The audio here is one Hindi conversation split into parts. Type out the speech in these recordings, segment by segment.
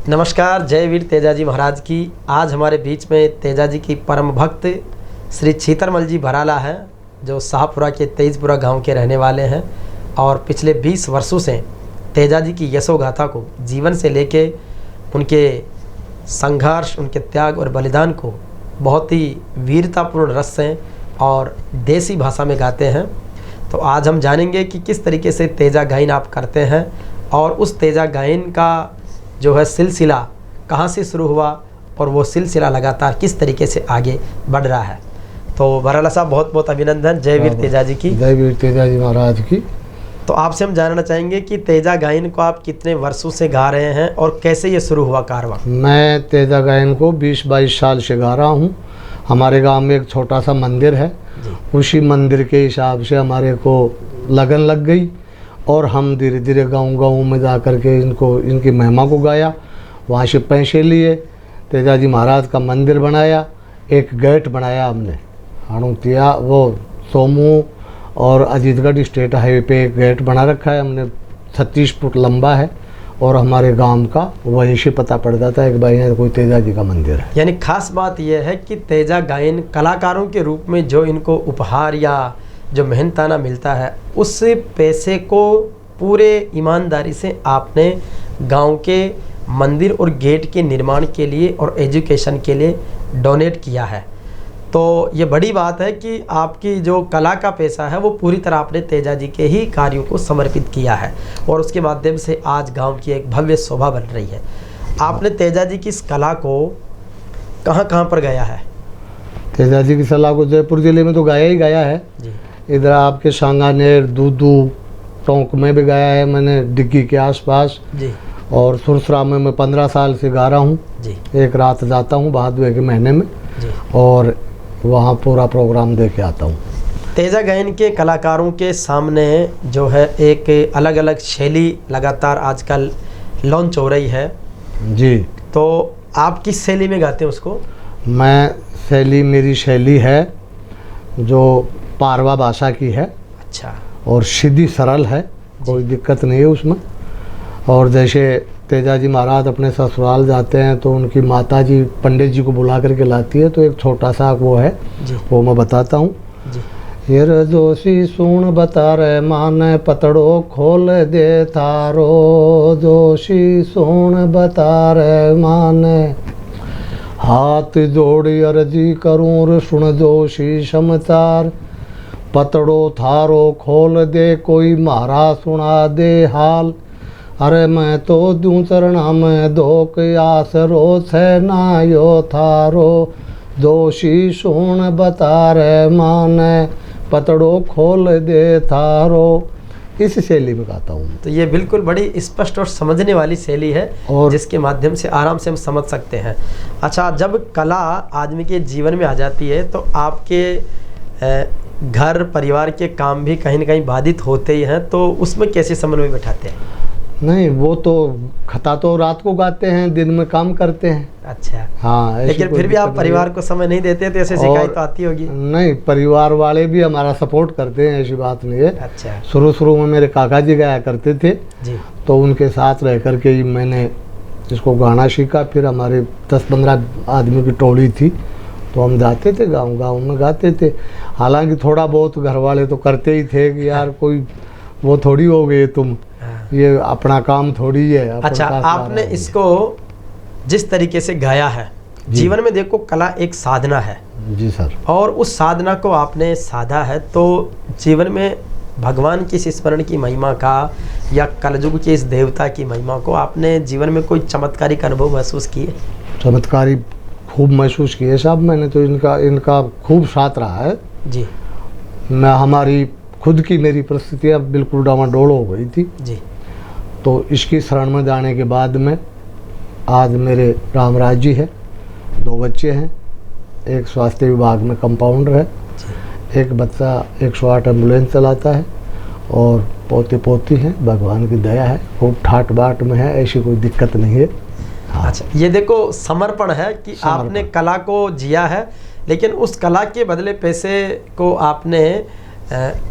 नमस्कार, जय वीर तेजाजी महाराज की। आज हमारे बीच में तेजाजी की परम भक्त श्री छीतरमल जी भराला हैं, जो शाहपुरा के तेजपुरा गांव के रहने वाले हैं और पिछले 20 वर्षों से तेजाजी की यशोगाथा को जीवन से लेके उनके संघर्ष, उनके त्याग और बलिदान को बहुत ही वीरतापूर्ण रस से और देसी भाषा में गाते हैं। तो आज हम जानेंगे कि किस तरीके से तेजा गायन आप करते हैं और उस तेजा गायन का जो है सिलसिला कहाँ से शुरू हुआ और वो सिलसिला लगातार किस तरीके से आगे बढ़ रहा है। तो भराला साहब, बहुत बहुत अभिनंदन। जय वीर तेजाजी की। जय वीर तेजाजी महाराज की। तो आपसे हम जानना चाहेंगे कि तेजा गायन को आप कितने वर्षों से गा रहे हैं और कैसे ये शुरू हुआ कारवां? मैं तेजा गायन को 20-22 साल से गा रहा हूँ। हमारे गांव में एक छोटा सा मंदिर है, उसी मंदिर के हिसाब से हमारे को लगन लग गई और हम धीरे धीरे गाँव में जा कर के इनकी महिमा को गाया। वहाँ से पैसे लिए, तेजाजी महाराज का मंदिर बनाया, एक गेट बनाया हमने हणुतिया वो सोमू और अजीतगढ़ स्टेट हाईवे पे एक गेट बना रखा है हमने, 36 फुट लंबा है और हमारे गांव का वहीं से पता पड़ जाता है कि भाई यहाँ कोई तेजाजी का मंदिर है। यानी खास बात यह है कि तेजा गायन कलाकारों के रूप में जो इनको उपहार या जो मेहनताना मिलता है, उस पैसे को पूरे ईमानदारी से आपने गांव के मंदिर और गेट के निर्माण के लिए और एजुकेशन के लिए डोनेट किया है। तो ये बड़ी बात है कि आपकी जो कला का पैसा है वो पूरी तरह आपने तेजाजी के ही कार्यों को समर्पित किया है और उसके माध्यम से आज गांव की एक भव्य शोभा बन रही है। आपने तेजाजी की इस कला को कहाँ कहाँ पर गाया है? तेजाजी की कला को जयपुर जिले में तो गाया ही गाया है जी। इधर आपके सांगानेर, दूदू, टोंक में भी गाया है मैंने, डिग्गी के आसपास जी। और सुरसरा में मैं 15 साल से गा रहा हूँ जी। एक रात जाता हूँ भादवे के महीने में जी। और वहाँ पूरा प्रोग्राम दे के आता हूँ। तेजा गायन के कलाकारों के सामने जो है एक अलग अलग शैली लगातार आजकल लॉन्च हो रही है जी। तो आप किस शैली में गाते हैं उसको? मेरी शैली है जो पारवा भाषा की है। अच्छा। और सीधी सरल है, कोई दिक्कत नहीं है उसमें। और जैसे तेजाजी महाराज अपने ससुराल जाते हैं तो उनकी माता जी पंडित जी को बुला करके लाती है, तो एक छोटा सा वो है जी। वो मैं बताता हूँ। ये जोशी सुन बता रहे माने पतड़ो खोल दे थारो, जोशी सुन बता रहे माने हाथ जोड़ी अर्जी करूँ सुन जोशी समाचार, पतड़ो थारो खोल दे कोई महारा सुना दे हाल, अरे मैं तो दूं चरणा में धोक आसरो है ना यो थारो, दोषी सुन बता रे माने पतड़ो खोल दे थारो। इस शैली में गाता हूँ। तो ये बिल्कुल बड़ी स्पष्ट और समझने वाली शैली है और जिसके माध्यम से आराम से हम समझ सकते हैं। अच्छा, जब कला आदमी के जीवन में आ जाती है तो आपके घर परिवार के काम भी कहीं ना कहीं बाधित होते ही हैं, तो उसमें कैसे समन्वय बिठाते हैं? नहीं, वो तो खता तो रात को गाते हैं, दिन में काम करते हैं। अच्छा। हाँ, लेकिन फिर भी आप परिवार को समय नहीं देते तो ऐसे शिकायत तो आती होगी? नहीं, परिवार वाले भी हमारा सपोर्ट करते हैं, ऐसी बात नहीं है। अच्छा। शुरू में मेरे काका जी गाया करते थे जी। तो उनके साथ रह करके ही मैंने इसको गाना सीखा। फिर हमारे 10-15 आदमी की टोली थी तो हम जाते थे गाँव में गाते थे। हालांकि थोड़ा बहुत घर वाले तो करते ही थे कि यार कोई वो थोड़ी हो गए तुम, ये अपना काम थोड़ी है। अच्छा, आपने इसको जिस तरीके से गाया है, जीवन में देखो कला एक साधना है जी सर, और उस साधना को आपने साधा है, तो जीवन में भगवान की स्मरण की महिमा का या कलयुग के इस देवता की महिमा को आपने जीवन में कोई चमत्कारिक अनुभव महसूस किए? चमत्कारी खूब महसूस किए साहब मैंने, तो इनका खूब साथ रहा है जी। हमारी खुद की मेरी परिस्थितियाँ बिल्कुल डामाडोल हो गई थी जी। तो इसकी शरण में जाने के बाद में आज मेरे रामराज जी है, 2 बच्चे हैं, एक स्वास्थ्य विभाग में कंपाउंडर है, एक बच्चा 108 एम्बुलेंस चलाता है और पोते पोती हैं। भगवान की दया है, खूब ठाट बाट में है, ऐसी कोई दिक्कत नहीं है। हाँ। अच्छा, ये देखो समर्पण है कि आपने कला को जिया है, लेकिन उस कला के बदले पैसे को आपने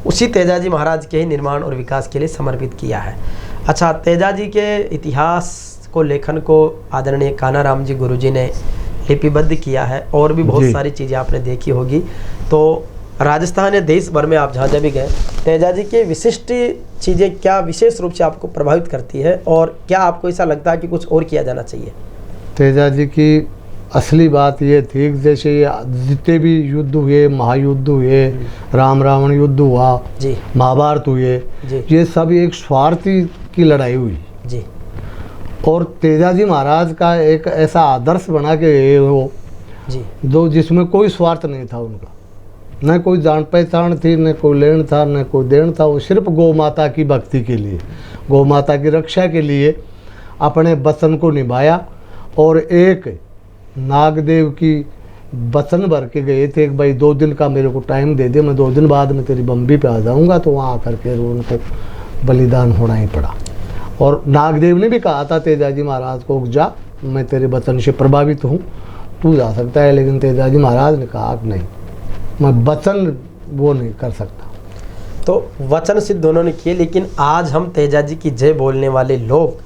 उसी तेजाजी महाराज के ही निर्माण और विकास के लिए समर्पित किया है। अच्छा, तेजाजी के इतिहास को लेखन को आदरणीय कानाराम जी गुरुजी ने लिपिबद्ध किया है और भी बहुत सारी चीज़ें आपने देखी होगी। तो राजस्थान या देश भर में आप जहाँ जहाँ भी गए, तेजा जी के विशिष्ट चीज़ें क्या विशेष रूप से आपको प्रभावित करती है और क्या आपको ऐसा लगता है कि कुछ और किया जाना चाहिए? तेजा जी की असली बात ये थी कि जैसे ये जितने भी युद्ध हुए, महायुद्ध हुए, राम रावण युद्ध हुआ जी, महाभारत हुए, ये सब एक स्वार्थी की लड़ाई हुई जी। और तेजा जी महाराज का एक ऐसा आदर्श बना के गए वो जी, जो जिसमें कोई स्वार्थ नहीं था उनका, न कोई जान पहचान थी, न कोई लेन था, न कोई देन था। वो सिर्फ गौ माता की भक्ति के लिए, गौ माता की रक्षा के लिए अपने वचन को निभाया। और एक नागदेव की वचन भर के गए थे कि भाई 2 दिन का मेरे को टाइम दे दे, मैं 2 दिन बाद में तेरी बम्बी पे आ जाऊँगा। तो वहाँ आकर के उनको बलिदान होना ही पड़ा। और नागदेव ने भी कहा था तेजा जी महाराज को, जा मैं तेरे वचन से प्रभावित हूँ, तू जा सकता है। लेकिन तेजा जी महाराज ने कहा कि नहीं, मैं वचन वो नहीं कर सकता। तो वचन सिद्ध उन्होंने किए, लेकिन आज हम तेजा जी की जय बोलने वाले लोग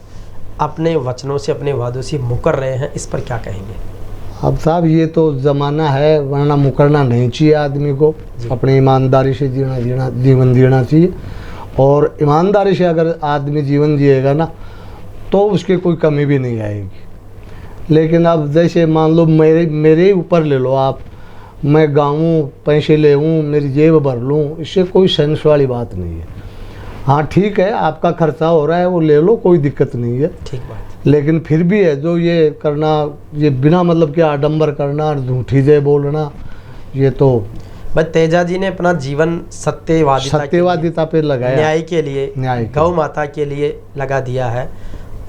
अपने वचनों से, अपने वादों से मुकर रहे हैं, इस पर क्या कहेंगे? अब साहब ये तो ज़माना है, वरना मुकरना नहीं चाहिए आदमी को, अपनी ईमानदारी से जीवन जीना चाहिए। और ईमानदारी से अगर आदमी जीवन जिएगा ना तो उसकी कोई कमी भी नहीं आएगी। लेकिन अब जैसे मान लो मेरे ऊपर ले लो आप, मैं गाऊँ, पैसे ले लूँ, मेरी जेब भर लूँ, इससे कोई सेंस वाली बात नहीं है। हाँ ठीक है, आपका खर्चा हो रहा है वो ले लो, कोई दिक्कत नहीं है, ठीक बात। लेकिन फिर भी है जो ये करना, ये बिना मतलब के आडंबर करना, झूठी जय बोलना, ये तो भाई तेजा जी ने अपना जीवन सत्यवादिता पे लगाया, न्याय के लिए, गौ माता के लिए लगा दिया है।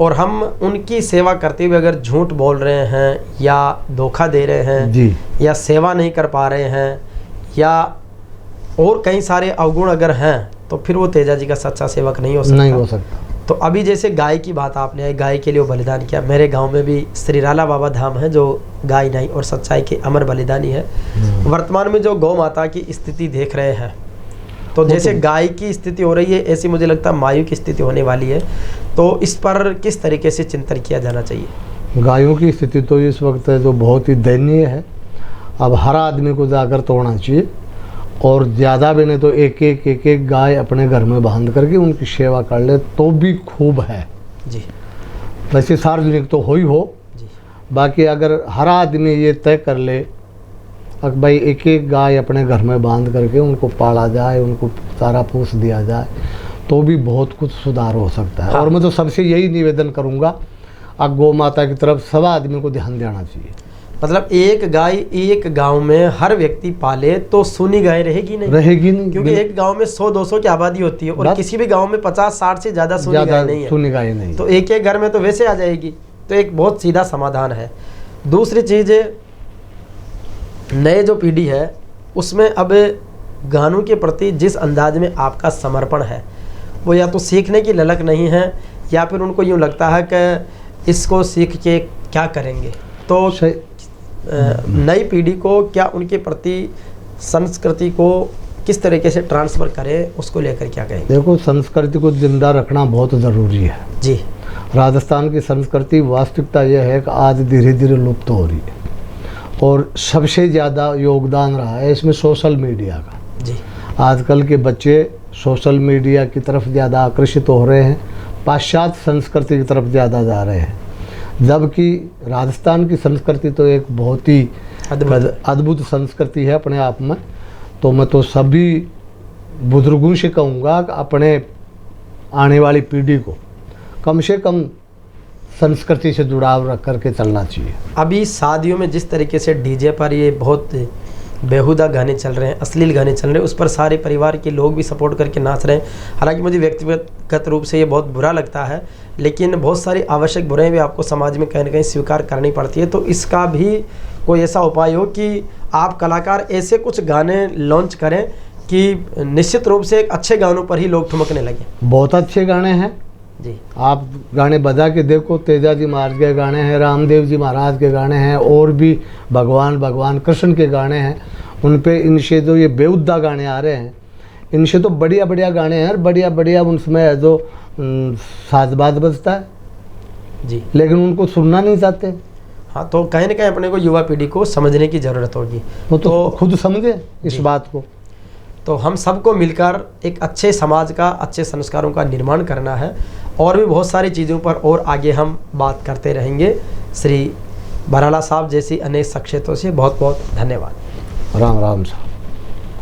और हम उनकी सेवा करते हुए अगर झूठ बोल रहे हैं या धोखा दे रहे हैं जी, या सेवा नहीं कर पा रहे हैं या और कई सारे अवगुण अगर हैं, तो फिर वो तेजा जी का सच्चा सेवक नहीं हो सकता। तो अभी जैसे गाय की बात आपने आई, गाय के लिए वो बलिदान किया। मेरे गांव में भी श्री राला बाबा धाम है जो गाय न्याय और सच्चाई के अमर बलिदानी है। वर्तमान में जो गौ माता की स्थिति देख रहे हैं, तो जैसे गाय की स्थिति हो रही है, ऐसी मुझे लगता है मायू की स्थिति होने वाली है। तो इस पर किस तरीके से चिंतन किया जाना चाहिए? गायों की स्थिति तो इस वक्त है जो बहुत ही दयनीय है। अब हर आदमी को जाकर तोड़ना चाहिए, और ज़्यादा भी नहीं तो एक गाय अपने घर में बांध करके उनकी सेवा कर ले तो भी खूब है जी। वैसे सार्वजनिक तो हो ही हो जी। बाकी अगर हर आदमी ये तय कर ले अब भाई एक गाय अपने घर में बांध करके उनको पाला जाए, उनको चारा फूस दिया जाए, तो भी बहुत कुछ सुधार हो सकता है। हाँ। और मैं तो सबसे यही निवेदन करूँगा, अब गौ माता की तरफ सब आदमी को ध्यान देना चाहिए। मतलब एक गाय एक गांव में हर व्यक्ति पाले तो सूनी गाय रहेगी नहीं, क्योंकि एक गांव में 100-200 की आबादी होती है और किसी भी गांव में 50-60 से ज़्यादा सूनी गाय नहीं है। तो एक घर में तो वैसे आ जाएगी। तो एक बहुत सीधा समाधान है। दूसरी चीज़, नए जो पीढ़ी है उसमें अब गानों के प्रति जिस अंदाज में आपका समर्पण है, वो या तो सीखने की ललक नहीं है या फिर उनको यूँ लगता है कि इसको सीख के क्या करेंगे। तो नई पीढ़ी को क्या उनके प्रति संस्कृति को किस तरीके से ट्रांसफ़र करें, उसको लेकर क्या कहें? देखो, संस्कृति को जिंदा रखना बहुत ज़रूरी है जी। राजस्थान की संस्कृति वास्तविकता यह है कि आज धीरे धीरे लुप्त हो रही है, और सबसे ज़्यादा योगदान रहा है इसमें सोशल मीडिया का जी। आजकल के बच्चे सोशल मीडिया की तरफ ज़्यादा आकर्षित हो रहे हैं, पाश्चात्य संस्कृति की तरफ ज़्यादा जा रहे हैं, जबकि राजस्थान की संस्कृति तो एक बहुत ही अद्भुत संस्कृति है अपने आप में। तो मैं तो सभी बुजुर्गों से कहूँगा कि अपने आने वाली पीढ़ी को कम से कम संस्कृति से जुड़ाव रख करके चलना चाहिए। अभी शादियों में जिस तरीके से डीजे पर ये बहुत बेहुदा गाने चल रहे हैं, अश्लील गाने चल रहे हैं, उस पर सारे परिवार के लोग भी सपोर्ट करके नाच रहे हैं। हालांकि मुझे व्यक्तिगत रूप से ये बहुत बुरा लगता है, लेकिन बहुत सारी आवश्यक बुराइयां भी आपको समाज में कहीं ना कहीं स्वीकार करनी पड़ती है। तो इसका भी कोई ऐसा उपाय हो कि आप कलाकार ऐसे कुछ गाने लॉन्च करें कि निश्चित रूप से एक अच्छे गानों पर ही लोग ठुमकने लगे। बहुत अच्छे गाने हैं जी, आप गाने बजा के देखो। तेजा जी महाराज के गाने हैं, रामदेव जी महाराज के गाने हैं, और भी भगवान कृष्ण के गाने हैं। उन पे इनसे जो ये बेहुदा गाने आ रहे हैं, इनसे तो बढ़िया गाने हैं, बढ़िया उनमें जो साजबाज बजता है, जी। लेकिन उनको सुनना नहीं चाहते। हाँ, तो कहीं ना कहीं अपने को युवा पीढ़ी को समझने की ज़रूरत होगी। वो तो खुद समझे इस जी। बात को। तो हम सबको मिलकर एक अच्छे समाज का, अच्छे संस्कारों का निर्माण करना है। और भी बहुत सारी चीज़ों पर और आगे हम बात करते रहेंगे। श्री भराला साहब जैसी अनेक शख्सियतों से बहुत बहुत धन्यवाद। राम राम साहब।